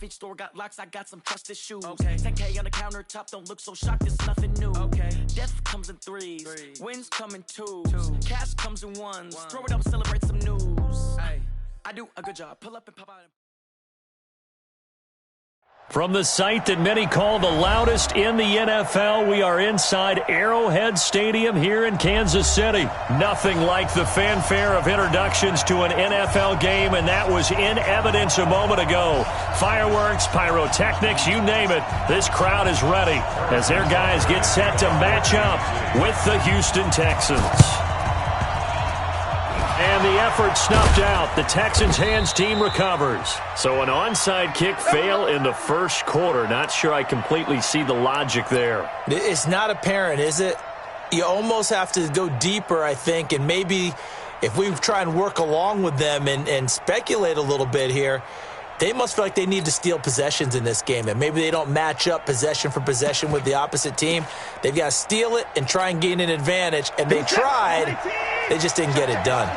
off each store, got locks, I got some trusted shoes. Okay. 10K on the countertop, don't look so shocked, it's nothing new. Okay. Death comes in threes, wins come in twos, cash comes in ones. Throw it up, celebrate some news. Hey, I do a good job. Pull up and pop out. From the site that many call the loudest in the NFL, we are inside Arrowhead Stadium here in Kansas City. Nothing like the fanfare of introductions to an NFL game, and that was in evidence a moment ago. Fireworks, pyrotechnics, you name it. This crowd is ready as their guys get set to match up with the Houston Texans. And the effort snuffed out. The Texans' hands team recovers. So an onside kick fail in the first quarter. Not sure I completely see the logic there. It's not apparent, is it? You almost have to go deeper, I think, and maybe if we try and work along with them and speculate a little bit here, they must feel like they need to steal possessions in this game, and maybe they don't match up possession for possession with the opposite team. They've got to steal it and try and gain an advantage, and they tried. They just didn't get it done.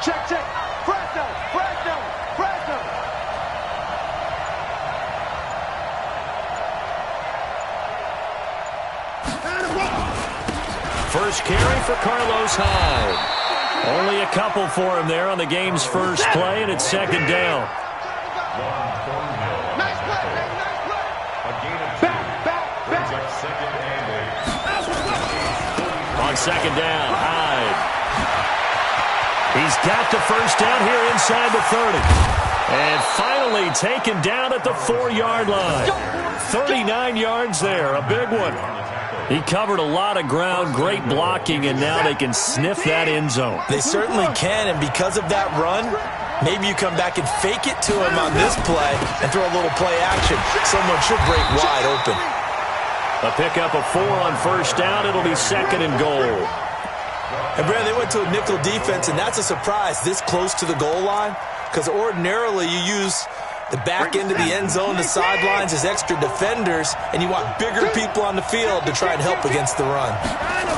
Check. Fresno. First carry for Carlos Hyde. Only a couple for him there on the game's first play, and it's second down. Nice play. On second down, Hyde. He's got the first down here inside the 30. And finally taken down at the 4-yard line. 39 yards there, a big one. He covered a lot of ground, great blocking, and now they can sniff that end zone. They certainly can, and because of that run, maybe you come back and fake it to him on this play and throw a little play action. Someone should break wide open. A pickup of 4 on first down. It'll be second and goal. And, Brad, they went to a nickel defense, and that's a surprise this close to the goal line, because ordinarily you use the back end of the end zone, the sidelines as extra defenders, and you want bigger people on the field to try and help against the run.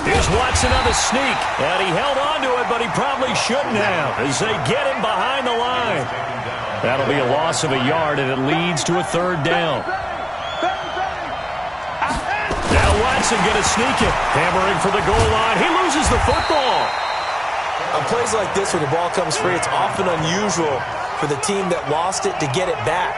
Here's Watson on the sneak, and he held on to it, but he probably shouldn't have as they get him behind the line. That'll be a loss of a yard, and it leads to a third down. Now Watson going to sneak it, hammering for the goal line. He loses the football. On plays like this where the ball comes free, it's often unusual for the team that lost it to get it back,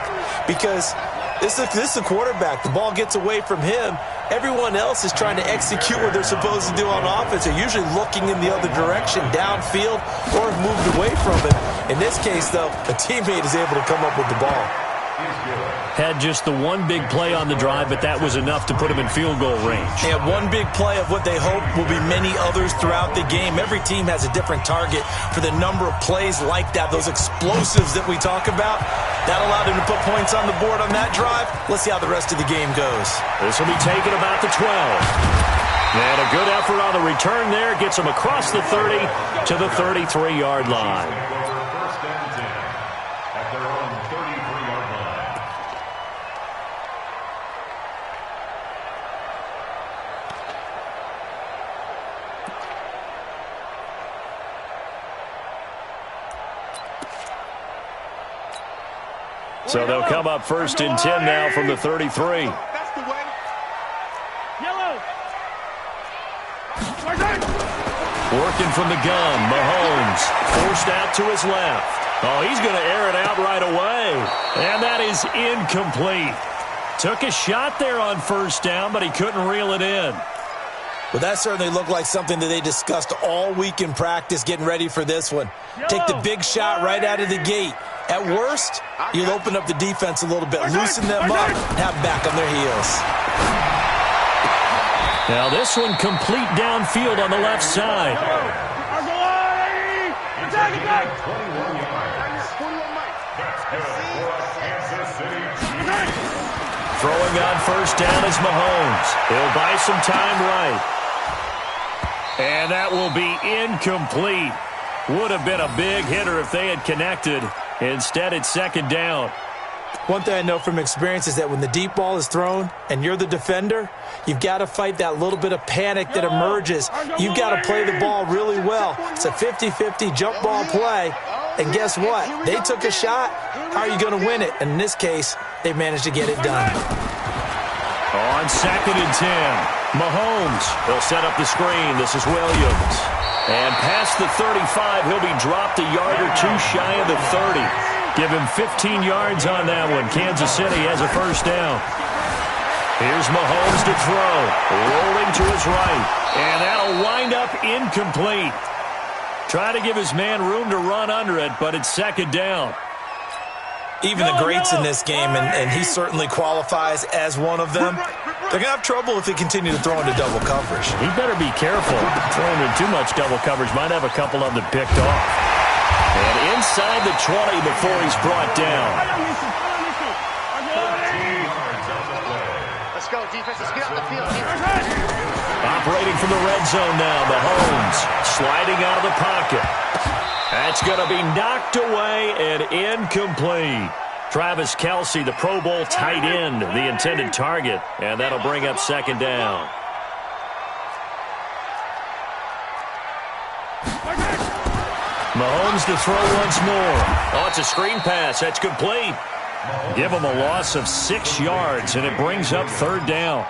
because this is the quarterback. The ball gets away from him. Everyone else is trying to execute what they're supposed to do on offense. They're usually looking in the other direction, downfield, or have moved away from it. In this case, though, a teammate is able to come up with the ball. Had just the one big play on the drive, but that was enough to put him in field goal range. And one big play of what they hope will be many others throughout the game. Every team has a different target for the number of plays like that, those explosives that we talk about. That allowed him to put points on the board on that drive. Let's see how the rest of the game goes. This will be taken about the 12. And a good effort on the return there gets him across the 30 to the 33-yard line. So they'll come up first and 10 now from the 33. That's the way. Yellow. Working from the gun, Mahomes forced out to his left. Oh, he's going to air it out right away. And that is incomplete. Took a shot there on first down, but he couldn't reel it in. Well, that certainly looked like something that they discussed all week in practice getting ready for this one. Take the big shot right out of the gate. At worst, you'll open up the defense a little bit, loosen them up, and have them back on their heels. Now this one complete downfield on the left side. Throwing on first down is Mahomes. He'll buy some time right. And that will be incomplete. Would have been a big hitter if they had connected. Instead, it's second down. One thing I know from experience is that when the deep ball is thrown and you're the defender, you've got to fight that little bit of panic that emerges. You've got to play the ball really well. It's a 50-50 jump ball play. And guess what? They took a shot. How are you going to win it? And in this case, they managed to get it done. On 2nd and 10, Mahomes. He'll set up the screen. This is Williams. And past the 35, he'll be dropped a yard or two shy of the 30. Give him 15 yards on that one. Kansas City has a first down. Here's Mahomes to throw. Rolling to his right. And that'll wind up incomplete. Try to give his man room to run under it, but it's 2nd down. Even the greats in this game, and he certainly qualifies as one of them, they're going to have trouble if they continue to throw into double coverage. He better be careful. Throwing in too much double coverage might have a couple of them picked off. And inside the 20 before he's brought down. Let's go, defense. Let's get up the field. Operating from the red zone now, Mahomes sliding out of the pocket. That's going to be knocked away and incomplete. Travis Kelce, the Pro Bowl tight end, the intended target, and that'll bring up 2nd down. Mahomes to throw once more. Oh, it's a screen pass. That's complete. Give him a loss of 6 yards, and it brings up 3rd down.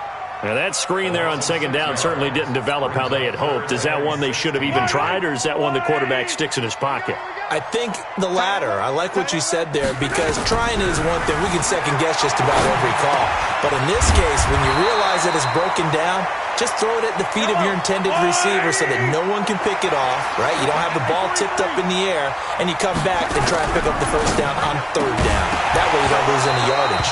Now, that screen there on 2nd down certainly didn't develop how they had hoped. Is that one they should have even tried, or is that one the quarterback sticks in his pocket? I think the latter. I like what you said there, because trying is one thing. We can second-guess just about every call. But in this case, when you realize that it's broken down, just throw it at the feet of your intended receiver so that no one can pick it off, right? You don't have the ball tipped up in the air, and you come back and try and pick up the first down on 3rd down. That way you don't lose any yardage.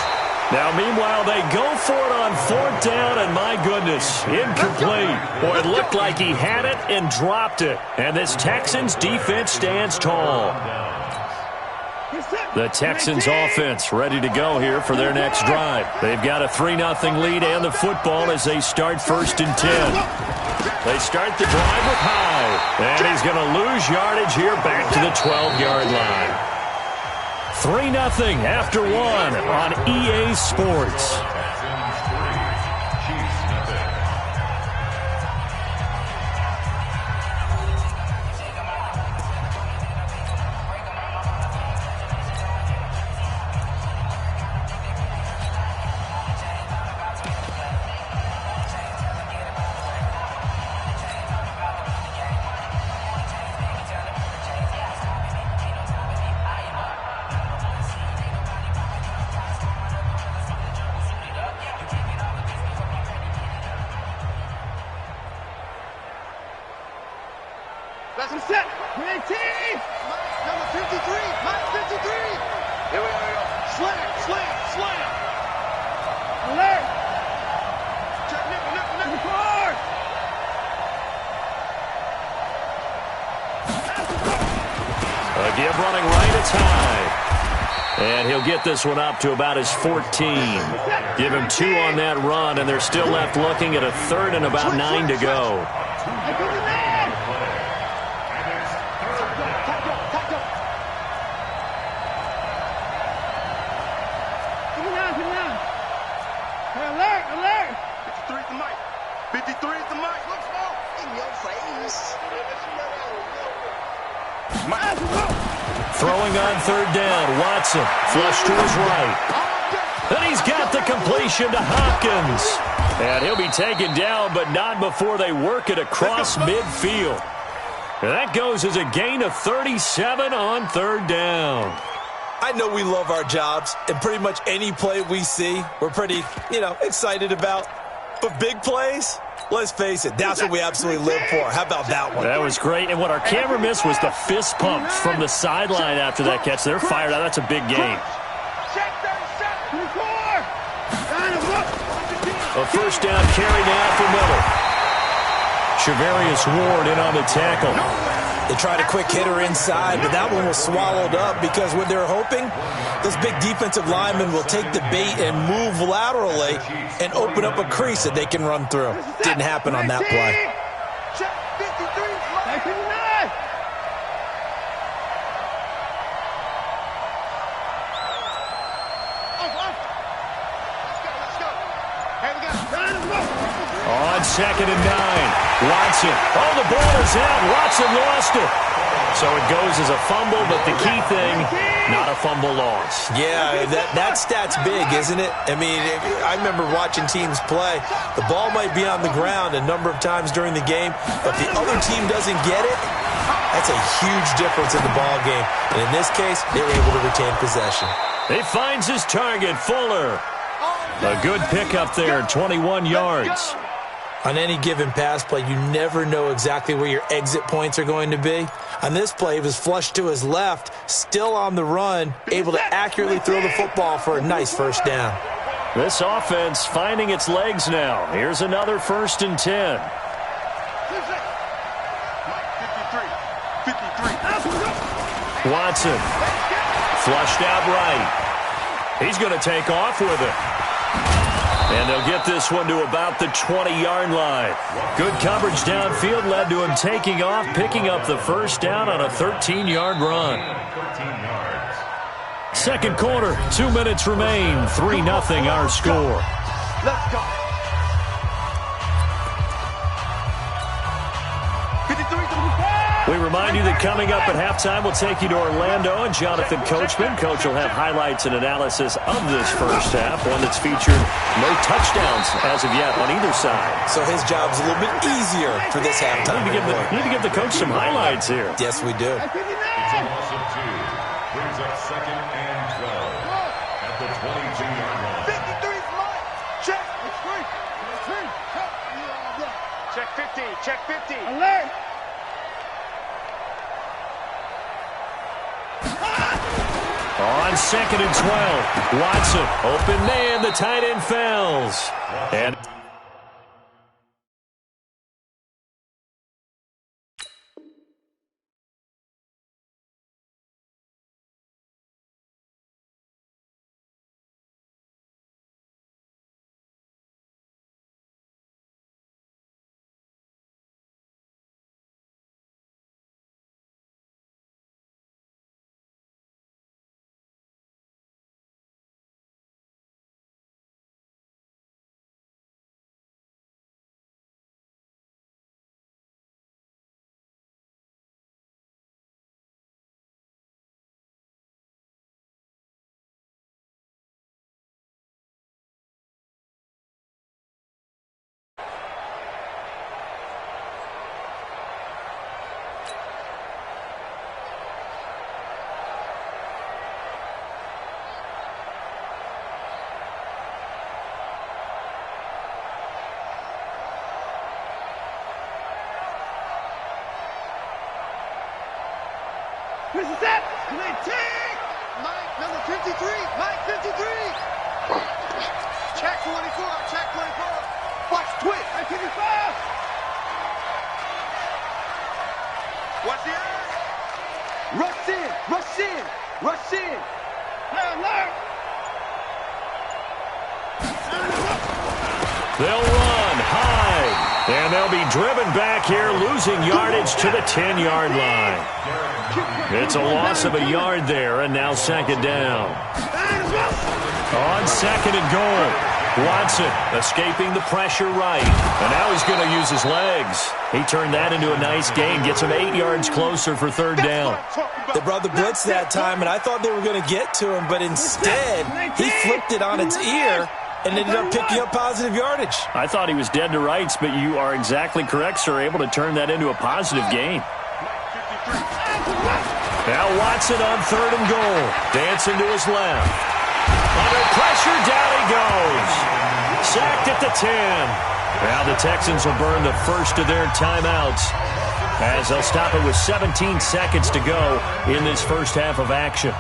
Now, meanwhile, they go for it on 4th down, and my goodness, incomplete. Boy, it looked like he had it and dropped it. And this Texans defense stands tall. The Texans offense ready to go here for their next drive. They've got a 3-0 lead and the football as they start 1st and 10. They start the drive with High, and he's going to lose yardage here back to the 12-yard line. 3-0 after 1 on EA Sports. Let's get set. 19. Number 53. Mike 53. Here we go. Slam. Alert. Check nickel. Forward. A give running right, it's High. And he'll get this one up to about his 14. Give him 2 on that run, and they're still left looking at a 3rd and about 9 to go. Alert. 53 is the mic. 53 is the mic. Let's go. In your face. Throwing on 3rd down, Watson, flush to his right. And he's got the completion to Hopkins. And he'll be taken down, but not before they work it across midfield. And that goes as a gain of 37 on 3rd down. I know we love our jobs, and pretty much any play we see, we're pretty, excited about. But big plays, let's face it, that's what we absolutely live for. How about that one? That was great, and what our camera missed was the fist pump from the sideline after that catch. They're fired out. That's a big gain. A first down carry now for Miller. Charvarius Ward in on the tackle. They tried a quick hitter inside, but that one was swallowed up because what they're hoping, this big defensive lineman will take the bait and move laterally and open up a crease that they can run through. Didn't happen on that play. On 2nd and 9, Watson. Oh, the ball is out. Watson lost it. So it goes as a fumble, but the key thing, not a fumble loss. Yeah, that stat's big, isn't it? I mean, I remember watching teams play. The ball might be on the ground a number of times during the game, but if the other team doesn't get it, that's a huge difference in the ball game. And in this case, they were able to retain possession. He finds his target, Fuller. A good pickup there, 21 yards. On any given pass play, you never know exactly where your exit points are going to be. On this play, he was flushed to his left, still on the run, able to accurately throw the football for a nice first down. This offense finding its legs now. Here's another 1st and 10. 53. Watson, flushed out right. He's going to take off with it. And they'll get this one to about the 20-yard line. Good coverage downfield led to him taking off, picking up the first down on a 13-yard run. Second quarter, 2 minutes remain. 3-0 our score. Let's go. 53 to the We remind you that coming up at halftime, we'll take you to Orlando and Jonathan Coachman. Coach will have highlights and analysis of this first half, one that's featured no touchdowns as of yet on either side. So his job's a little bit easier for this halftime. Need to give the coach some highlights here. Yes, we do. It's a loss of 2. Brings up 2nd and 12 at the 22-yard line. 53's mine. Check. It's free. Check 50. Check 50. Alert. On 2nd and 12, Watson, open man, the tight end fails. And This is it. Mike, number 53. Mike, 53. Check 24. Check 24. Watch twitch. 55. Watch the eye. Rush in. Rush in. Rush in. Alert. they'll run, hide, and they'll be driven back here, losing yardage to the 10-yard line. It's a loss of a yard there, and now 2nd down. On 2nd and goal, Watson escaping the pressure right, and now he's going to use his legs. He turned that into a nice gain, gets him 8 yards closer for 3rd down. They brought the blitz that time, and I thought they were going to get to him, but instead, he flipped it on its ear and ended up picking up positive yardage. I thought he was dead to rights, but you are exactly correct, sir, able to turn that into a positive gain. Now Watson on 3rd and goal. Dancing to his left. Under pressure, down he goes. Sacked at the 10. Now the Texans will burn the first of their timeouts as they'll stop it with 17 seconds to go in this first half of action.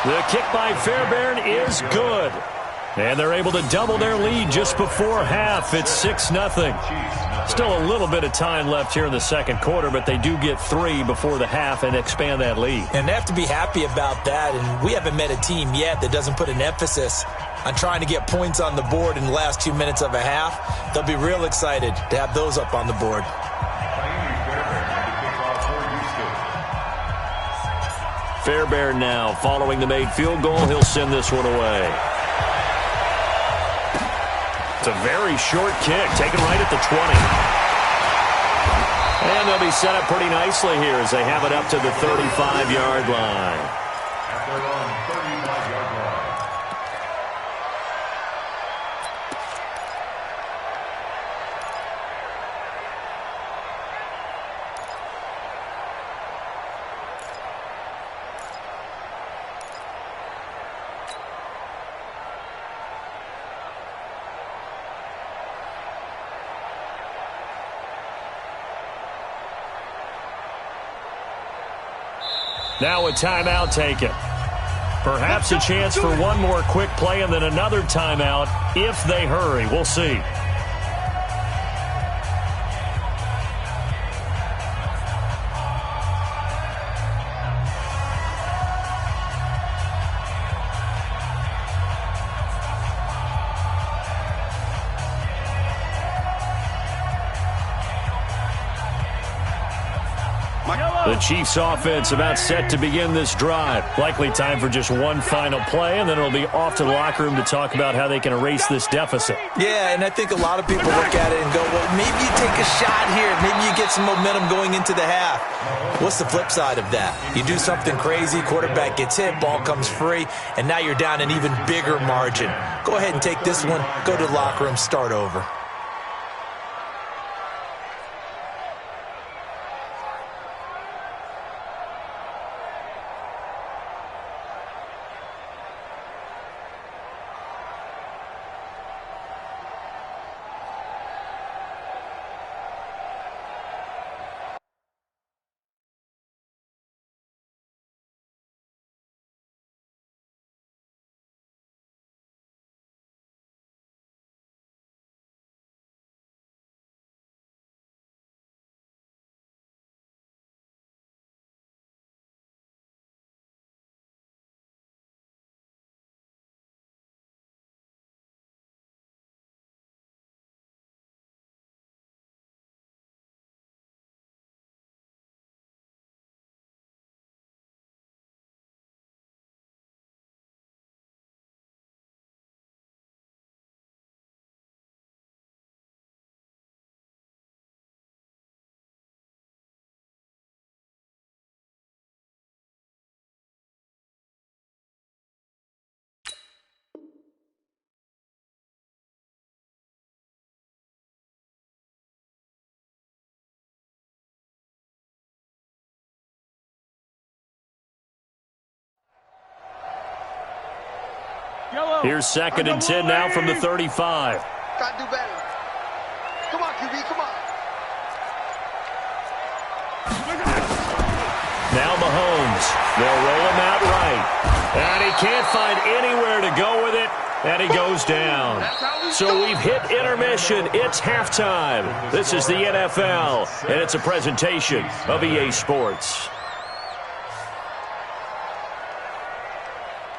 The kick by Fairbairn is good. And they're able to double their lead just before half. It's 6-0. Still a little bit of time left here in the second quarter, but they do get 3 before the half and expand that lead. And they have to be happy about that, and we haven't met a team yet that doesn't put an emphasis on trying to get points on the board in the last 2 minutes of a half. They'll be real excited to have those up on the board. Fairbairn now, following the made field goal, he'll send this one away. It's a very short kick, taken right at the 20. And they'll be set up pretty nicely here as they have it up to the 35-yard line. At their own 35-yard line. Now a timeout taken. Perhaps a chance for one more quick play and then another timeout if they hurry. We'll see. The Chiefs offense about set to begin this drive. Likely time for just one final play, and then it'll be off to the locker room to talk about how they can erase this deficit. Yeah, and I think a lot of people look at it and go, well, maybe you take a shot here. Maybe you get some momentum going into the half. What's the flip side of that? You do something crazy, quarterback gets hit, ball comes free, and now you're down an even bigger margin. Go ahead and take this one, go to the locker room, start over. Here's 2nd and 10 now from the 35. Gotta do better. Come on, QB, come on. Now Mahomes. They'll roll him out right. And he can't find anywhere to go with it. And he goes down. So we've hit intermission. It's halftime. This is the NFL. And it's a presentation of EA Sports.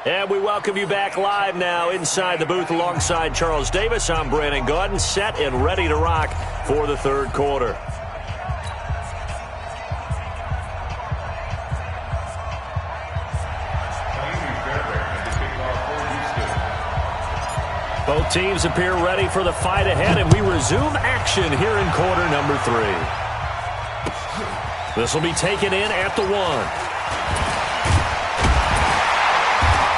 And we welcome you back live now inside the booth alongside Charles Davis. I'm Brandon Gaudin, set and ready to rock for the third quarter. Both teams appear ready for the fight ahead, and we resume action here in quarter number 3. This will be taken in at the 1.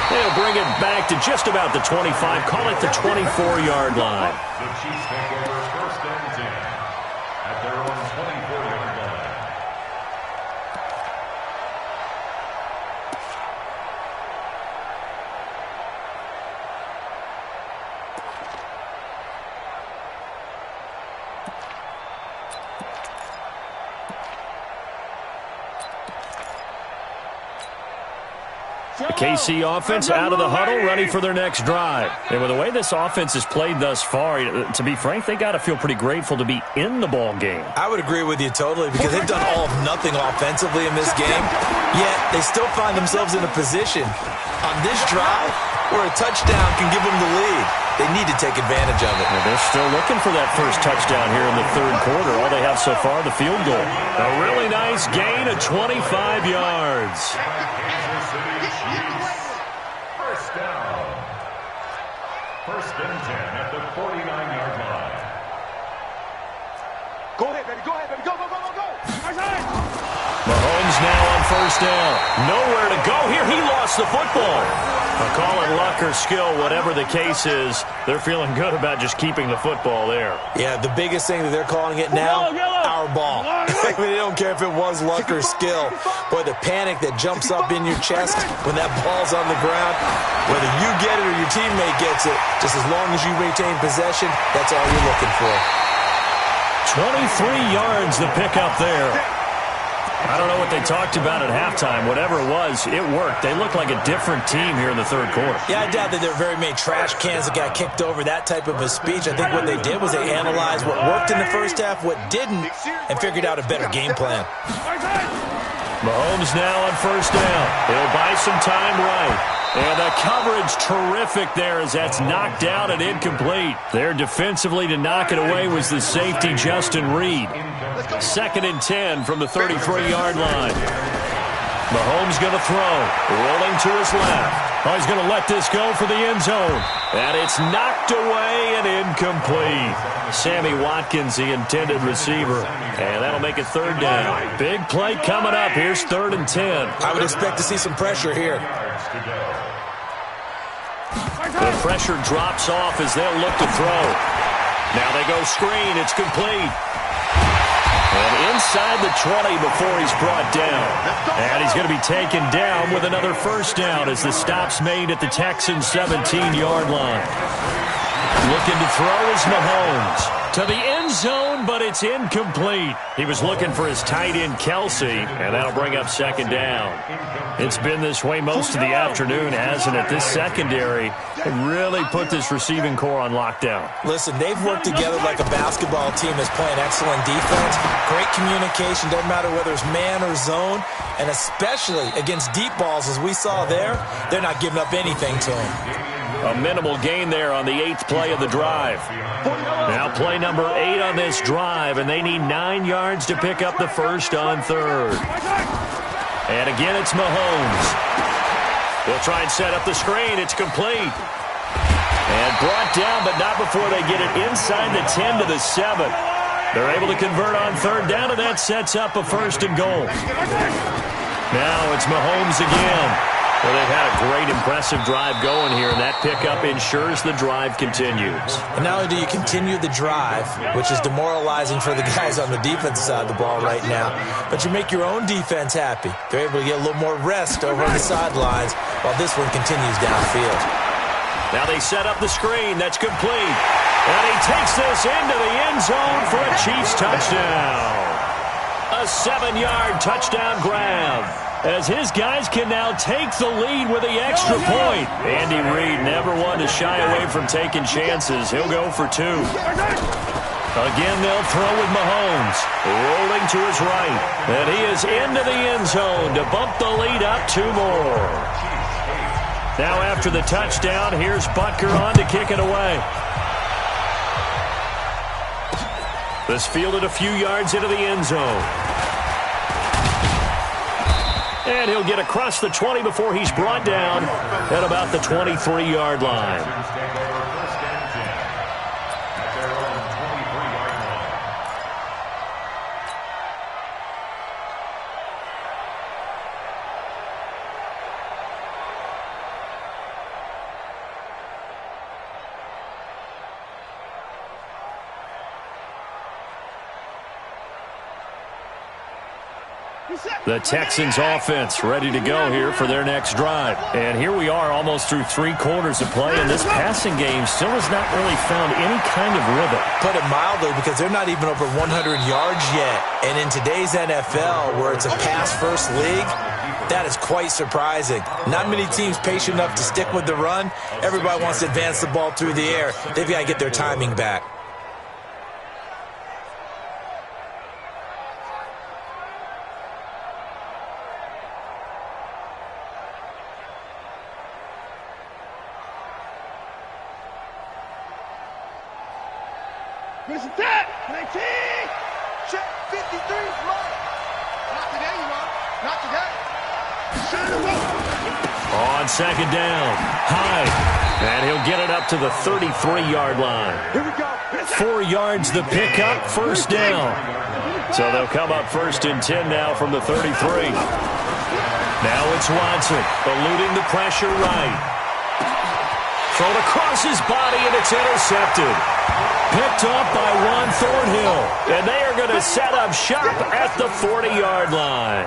They'll bring it back to just about the 25, call it the 24-yard line. The Chiefs take over 1st and 10 at their own 24-yard line. The KC offense out of the huddle, ready for their next drive. And with the way this offense has played thus far, to be frank, they got to feel pretty grateful to be in the ball game. I would agree with you totally because they've done all of nothing offensively in this game, yet they still find themselves in a position on this drive where a touchdown can give them the lead. They need to take advantage of it. Well, they're still looking for that first touchdown here in the third quarter. All they have so far, the field goal. A really nice gain of 25 yards. First down. First and 10 at the 49-yard line. Go ahead, baby. Go ahead, baby. Go, go, go, go, go. Mahomes now on first down. Nowhere to go here. He lost the football. Call it luck or skill, whatever the case is. They're feeling good about just keeping the football there. Yeah, the biggest thing that they're calling it now, our ball. I mean, they don't care if it was luck or skill. Boy, the panic that jumps up in your chest when that ball's on the ground, whether you get it or your teammate gets it, just as long as you retain possession, that's all you're looking for. 23 yards the pickup there. I don't know what they talked about at halftime. Whatever it was, it worked. They look like a different team here in the third quarter. Yeah, I doubt that there are very many trash cans that got kicked over, that type of a speech. I think what they did was they analyzed what worked in the first half, what didn't, and figured out a better game plan. Mahomes now on first down. He'll buy some time right. And the coverage terrific there as that's knocked out and incomplete. There defensively to knock it away was the safety, Justin Reed. Second and 10 from the 33-yard line. Mahomes going to throw. Rolling to his left. Oh, he's going to let this go for the end zone. And it's knocked away and incomplete. Sammy Watkins, the intended receiver. And that'll make it third down. Big play coming up. Here's third and 10. I would expect to see some pressure here. The pressure drops off as they'll look to throw. Now they go screen. It's complete. And inside the 20 before he's brought down. And he's going to be taken down with another first down as the stop's made at the Texans' 17-yard line. Looking to throw is Mahomes. To the end zone, but it's incomplete. He was looking for his tight end, Kelsey, and that'll bring up second down. It's been this way most of the afternoon, hasn't it? This secondary really put this receiving core on lockdown. Listen, they've worked together like a basketball team that's playing excellent defense. Great communication, doesn't matter whether it's man or zone, and especially against deep balls, as we saw there, they're not giving up anything to them. A minimal gain there on the 8th play of the drive. Now play number 8 on this drive, and they need 9 yards to pick up the first on third. And again, it's Mahomes. They'll try and set up the screen. It's complete. And brought down, but not before they get it inside the 10 to the 7. They're able to convert on third down, and that sets up a first and goal. Now it's Mahomes again. Well, they've had a great, impressive drive going here, and that pickup ensures the drive continues. And not only do you continue the drive, which is demoralizing for the guys on the defensive side of the ball right now, but you make your own defense happy. They're able to get a little more rest over on the sidelines while this one continues downfield. Now they set up the screen. That's complete. And he takes this into the end zone for a Chiefs touchdown. A 7-yard touchdown grab, as his guys can now take the lead with the extra point. Andy Reid never one to shy away from taking chances. He'll go for 2. Again, they'll throw with Mahomes. Rolling to his right. And he is into the end zone to bump the lead up 2 more. Now after the touchdown, here's Butker on to kick it away. This fielded a few yards into the end zone. And he'll get across the 20 before he's brought down at about the 23-yard line. The Texans offense ready to go here for their next drive. And here we are almost through 3 quarters of play, and this passing game still has not really found any kind of rhythm. Put it mildly, because they're not even over 100 yards yet. And in today's NFL, where it's a pass-first league, that is quite surprising. Not many teams patient enough to stick with the run. Everybody wants to advance the ball through the air. They've got to get their timing back. Listen to that. 19. Check 53 is mine. Not today, you know. Not today. On second down, Hyde. And he'll get it up to the 33-yard line. Here we go. 4 yards the pickup, first down. So they'll come up first and 10 now from the 33. Now it's Watson, eluding the pressure right. Thrown across his body, and it's intercepted. Picked off by Juan Thornhill. And they are going to set up shop at the 40-yard line.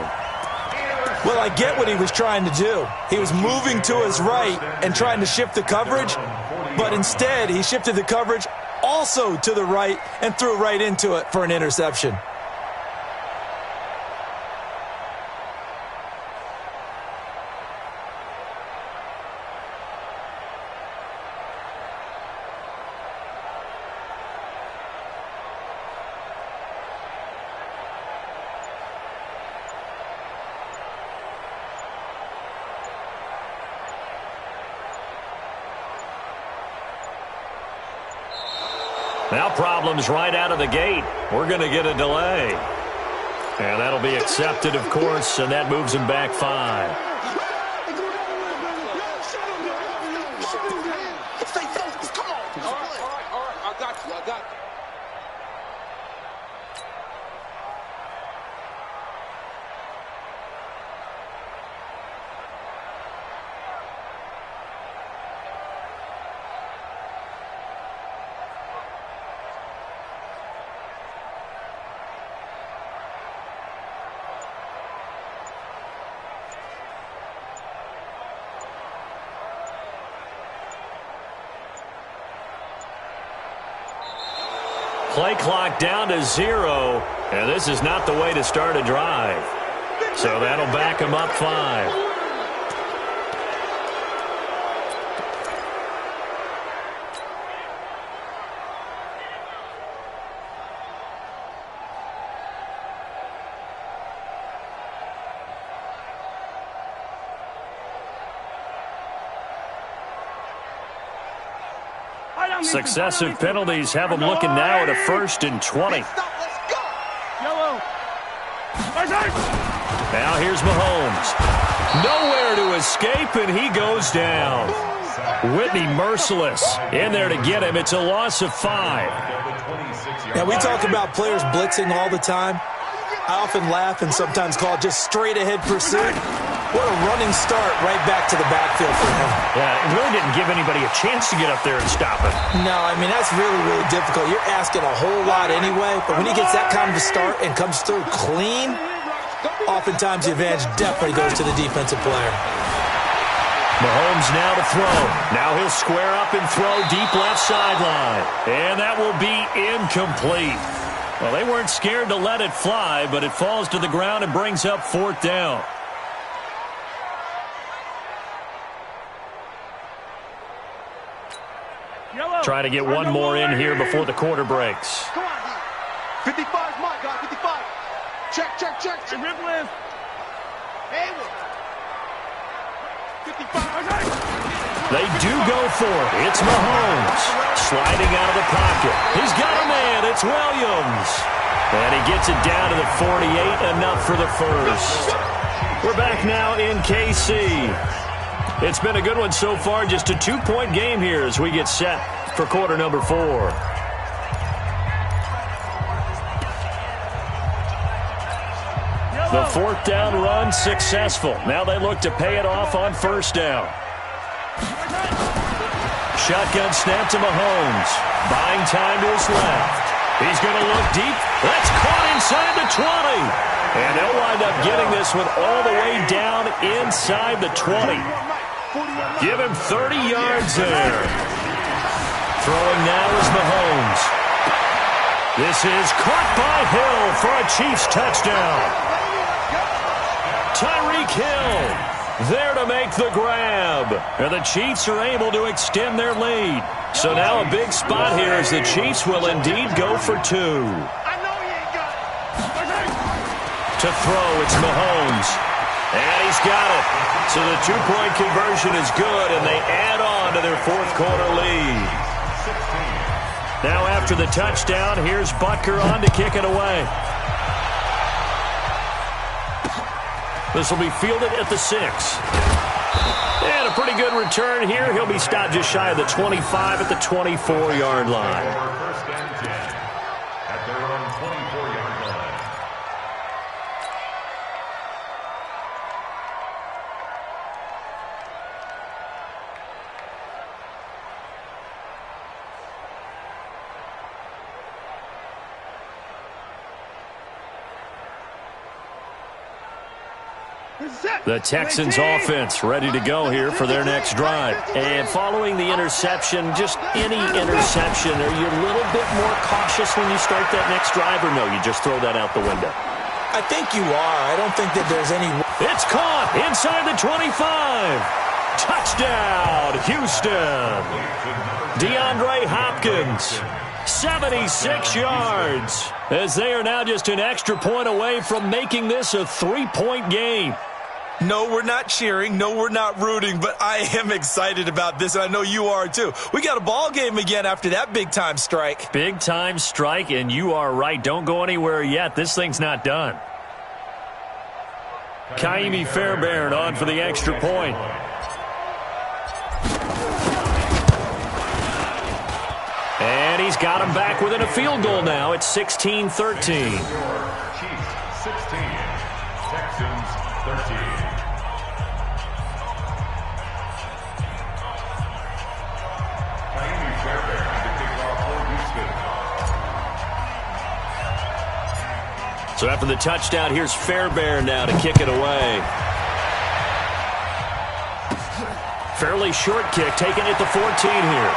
Well, I get what he was trying to do. He was moving to his right and trying to shift the coverage, but instead he shifted the coverage also to the right and threw right into it for an interception. Now problems right out of the gate. We're going to get a delay. And that'll be accepted, of course, and that moves him back 5. Stay focused. Come on. All right. I got you. Play clock down to 0, and this is not the way to start a drive. So that'll back him up 5. Successive penalties have them looking now at a 1st and 20. Now here's Mahomes. Nowhere to escape, and he goes down. Whitney merciless in there to get him. It's a loss of 5. Now, we talk about players blitzing all the time. I often laugh and sometimes call it just straight-ahead pursuit. What a running start right back to the backfield for him. Yeah, it really didn't give anybody a chance to get up there and stop it. No, I mean, that's really, really difficult. You're asking a whole lot anyway, but when he gets that kind of a start and comes through clean, oftentimes the advantage definitely goes to the defensive player. Mahomes now to throw. Now he'll square up and throw deep left sideline. And that will be incomplete. Well, they weren't scared to let it fly, but it falls to the ground and brings up 4th down. Try to get one more in here before the quarter breaks. Come on, 55 is mine, guys. 55. Check. And rip lift. Hayward. 55. They do go for it. It's Mahomes. Sliding out of the pocket. He's got a man. It's Williams. And he gets it down to the 48. Enough for the first. We're back now in KC. It's been a good one so far. Just a 2-point game here as we get set for quarter number 4. The 4th down run successful. Now they look to pay it off on 1st down. Shotgun snap to Mahomes. Buying time to his left. He's going to look deep. That's caught inside the 20. And they'll wind up getting this one all the way down inside the 20. Give him 30 yards there. Throwing now is Mahomes. This is caught by Hill for a Chiefs touchdown. Tyreek Hill there to make the grab. And the Chiefs are able to extend their lead. So now a big spot here as the Chiefs will indeed go for 2. To throw, it's Mahomes. And he's got it. So the 2-point conversion is good, and they add on to their 4th quarter lead. Now after the touchdown. Here's Butker on to kick it away. This will be fielded at the 6. And a pretty good return here. He'll be stopped just shy of the 25 at the 24-yard line. First and 10 at their own 24-yard line. The Texans offense ready to go here for their next drive. And following the interception, just any interception, are you a little bit more cautious when you start that next drive, or no, you just throw that out the window? I think you are. I don't think that there's any... It's caught inside the 25. Touchdown, Houston. DeAndre Hopkins, 76 yards, as they are now just an extra point away from making this a 3-point game. No, we're not cheering. No, we're not rooting, but I am excited about this, and I know you are too. We got a ball game again after that big-time strike. Big-time strike, and you are right. Don't go anywhere yet. This thing's not done. Ka'imi Fairbairn on for the extra point. And he's got him back within a field goal now. It's 16-13. Chiefs 16, Texans 13. So after the touchdown, here's Fairbairn now to kick it away. Fairly short kick, taking it to 14 here.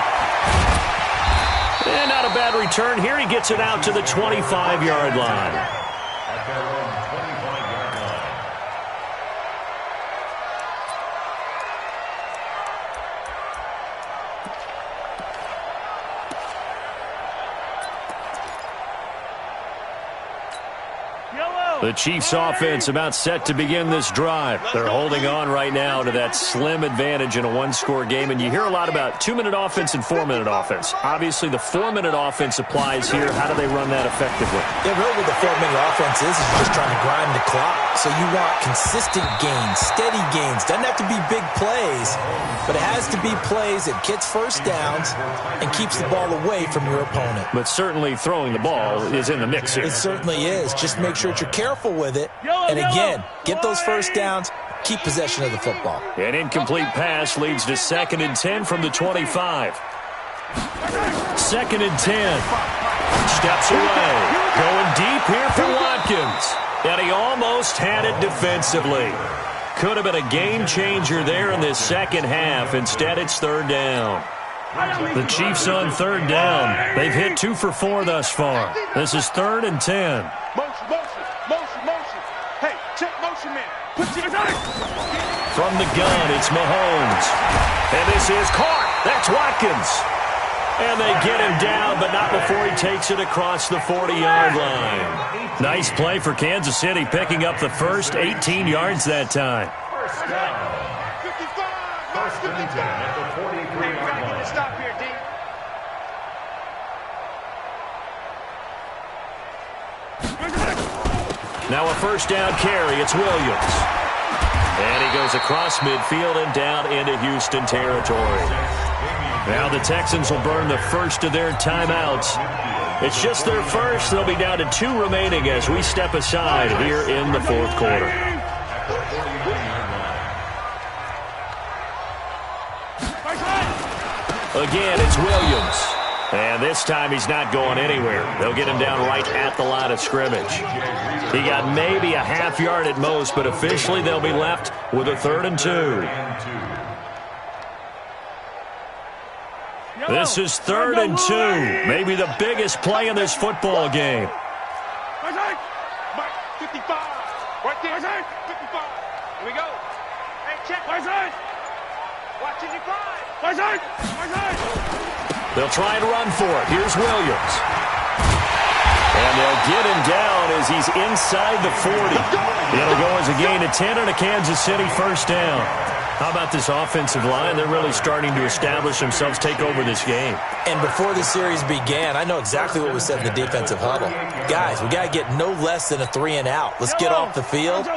And not a bad return here. He gets it out to the 25-yard line. At their own 25-yard line. The Chiefs offense about set to begin this drive. They're holding on right now to that slim advantage in a one-score game. And you hear a lot about 2-minute offense and 4-minute offense. Obviously, the 4-minute offense applies here. How do they run that effectively? Yeah, really what the 4-minute offense is just trying to grind the clock. So you want consistent gains, steady gains. Doesn't have to be big plays, but it has to be plays that gets first downs and keeps the ball away from your opponent. But certainly throwing the ball is in the mix here. It certainly is. Just make sure that you're careful with it. And again, get those first downs, keep possession of the football. An incomplete pass leads to 2nd and 10 from the 25. 2nd and 10. Steps away. Going deep here for Watkins. And he almost had it defensively. Could have been a game changer there in this second half. Instead, it's 3rd down. The Chiefs on 3rd down. They've hit 2 for 4 thus far. This is 3rd and 10. Motion. Hey, check motion, man. From the gun, it's Mahomes. And this is caught. That's Watkins. And they get him down, but not before he takes it across the 40-yard line. Nice play for Kansas City, picking up the first 18 yards that time. First down. 1st and 10 at the 43-yard line. Stop here, D. Now a first down carry. It's Williams. And he goes across midfield and down into Houston territory. Now the Texans will burn the first of their timeouts. It's just their first. They'll be down to 2 remaining as we step aside here in the 4th quarter. Again, it's Williams. And this time he's not going anywhere. They'll get him down right at the line of scrimmage. He got maybe a half yard at most, but officially they'll be left with a 3rd and 2. This is 3rd and 2. Maybe the biggest play in this football game. 55. Right there. 55. Here we go. Hey, check. Watch it, 5. They'll try and run for it. Here's Williams. And they'll get him down as he's inside the 40. It'll go as a gain of 10 and a Kansas City first down. How about this offensive line? They're really starting to establish themselves, take over this game. And before the series began, I know exactly what was said in the defensive huddle. Guys, we got to get no less than a 3-and-out. Let's get off the field.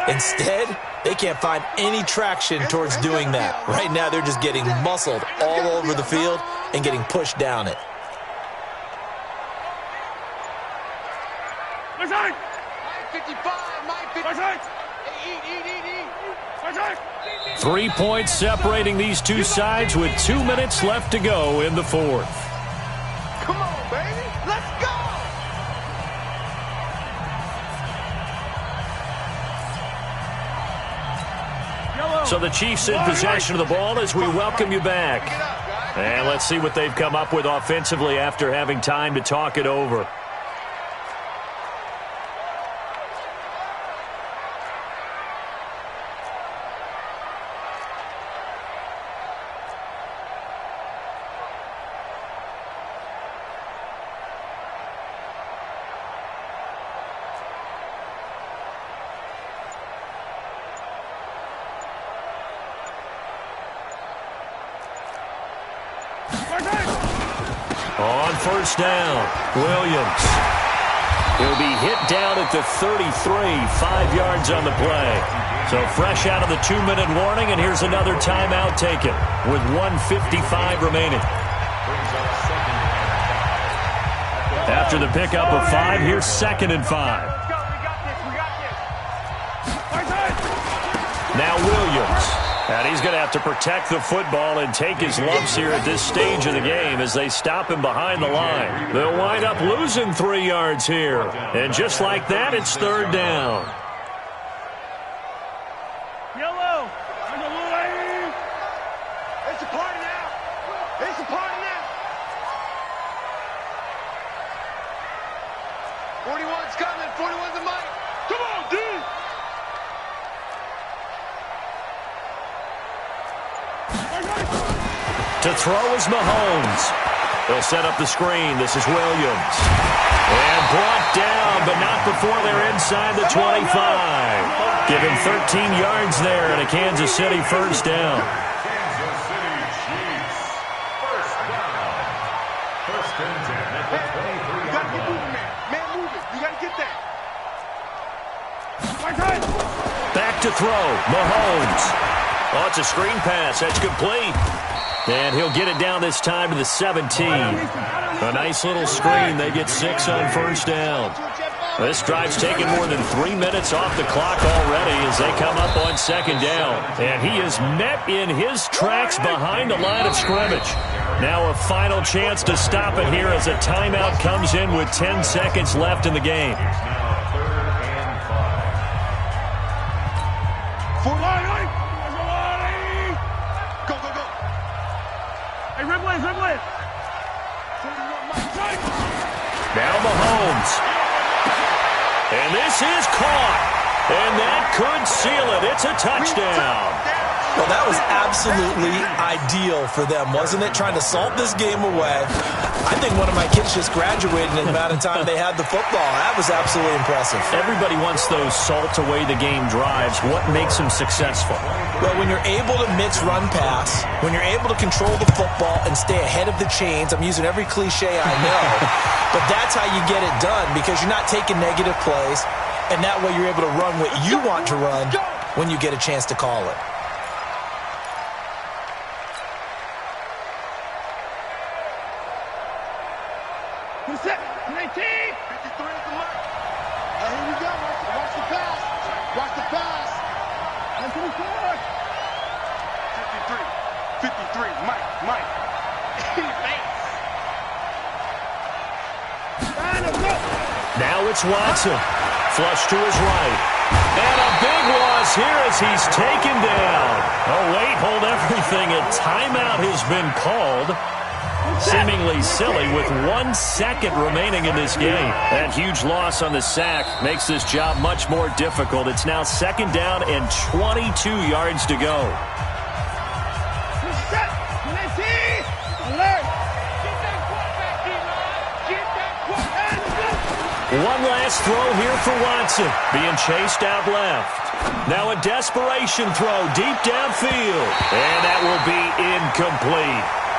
Instead, they can't find any traction towards doing that. Right now, they're just getting muscled all over the field and getting pushed down it. 3 points separating these two sides with 2 minutes left to go in the fourth. Come on, baby. Let's go. So the Chiefs in possession of the ball as we welcome you back. And let's see what they've come up with offensively after having time to talk it over. On first down, Williams. He'll be hit down at the 33, 5 yards on the play. So fresh out of the 2-minute warning, and here's another timeout taken with 1:55 remaining. After the pickup of 5, here's 2nd and 5. Now Williams. And he's going to have to protect the football and take his lumps here at this stage of the game as they stop him behind the line. They'll wind up losing 3 yards here. And just like that, it's 3rd down. Yellow. It's a party now. It's a party now. 41's coming. 41's the mic. Come on, dude. To throw is Mahomes. They'll set up the screen. This is Williams. And brought down, but not before they're inside the 25. Give him 13 yards there and a Kansas City first down. Kansas City Chiefs. First down. First and 10 at the 23. You got to get moving, man. Man, move it. You got to get that. Back to throw. Mahomes. Oh, it's a screen pass. That's complete. And he'll get it down this time to the 17. A nice little screen. They get 6 on first down. This drive's taken more than 3 minutes off the clock already as they come up on 2nd down. And he is met in his tracks behind the line of scrimmage. Now a final chance to stop it here as a timeout comes in with 10 seconds left in the game. Now Mahomes. And this is caught. And that could seal it. It's a touchdown. Well, that was absolutely ideal for them, wasn't it? Trying to salt this game away. I think one of my kids just graduated in the amount of time they had the football. That was absolutely impressive. Everybody wants those salt away the game drives. What makes them successful? Well, when you're able to mix run pass, when you're able to control the football and stay ahead of the chains, I'm using every cliche I know, but that's how you get it done because you're not taking negative plays, and that way you're able to run what you want to run when you get a chance to call it. Now it's Watson. Flush to his right. And a big loss here as he's taken down. Oh, wait, hold everything. A timeout has been called. Seemingly silly with 1 second remaining in this game. That huge loss on the sack makes this job much more difficult. It's now 2nd down and 22 yards to go. One last throw here for Watson. Being chased out left. Now a desperation throw deep downfield. And that will be incomplete.